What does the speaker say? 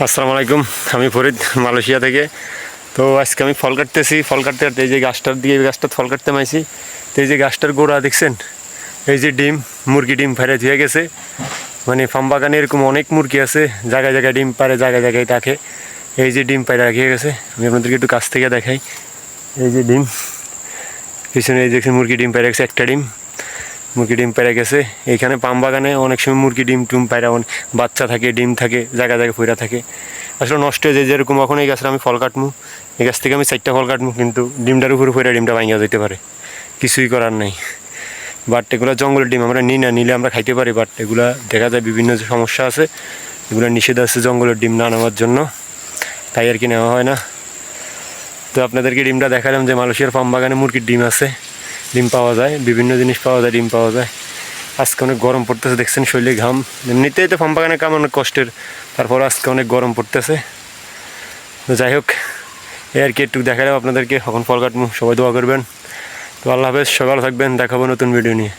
আসসালামু আলাইকুম। আমি ফরিদ, মালয়েশিয়া থেকে। তো আজকে আমি ফল কাটতেছি। ফল কাটতে কাটতে এই যে গাছটার দিকে, এই গাছটা ফল কাটতে মাইছি। তো এই যে গাছটার গোড়া দেখছেন, এই যে ডিম, মুরগি ডিম ফাইরে ধুয়ে গেছে। মানে ফার্ম বাগানে এরকম অনেক মুরগি আছে, জায়গায় জায়গায় ডিম পারে, জায়গায় জায়গায় থাকে। এই যে ডিম পাইরে রাখিয়ে গেছে। আমি আপনাদেরকে একটু কাছ থেকে দেখাই। এই যে ডিম, পিছনে এই দেখছেন মুরগি ডিম পাইরে গেছে, একটা ডিম মুরগি ডিম পেড়ে গেছে। এইখানে পাম বাগানে অনেক সময় মুরগি ডিম টুম পায়রা বাচ্চা থাকে, ডিম থাকে, জায়গায় জায়গায় ফইরা থাকে। আসলে নষ্ট হয়ে যায়। যেরকম এখন এই গাছের আমি ফল কাটমু, এই গাছ থেকে আমি 4টা ফল কাটমু, কিন্তু ডিমটার উপরে ফইরা ডিমটা ভাঙিয়া যেতে পারে, কিছুই করার নাই। বাট এগুলো জঙ্গলের ডিম, আমরা নিই না, নিলে আমরা খাইতে পারি। বাট এগুলা দেখা যায় বিভিন্ন যে সমস্যা আছে, এগুলো নিষেধ আছে জঙ্গলের ডিম না নেওয়ার জন্য, তাই আর কি নেওয়া হয় না। তো আপনাদেরকে ডিমটা দেখালাম যে মালয়েশিয়ার পাম বাগানে মুরগির ডিম আছে, ডিম পাওয়া যায়, বিভিন্ন জিনিস পাওয়া যায়, ডিম পাওয়া যায়। আজকে অনেক গরম পড়তেছে, দেখছেন শরীরে ঘাম। এমনিতেই তো ফার্ম বাগানে কাম অনেক কষ্টের, তারপর আজকে অনেক গরম পড়তেছে। তো যাই হোক, এই আর কি একটু দেখালাম আপনাদেরকে। এখন ফল কাটবো, সবাই দোয়া করবেন। তো আল্লাহ হাফেজ, সকাল থাকবেন, দেখাবো নতুন ভিডিও নিয়ে।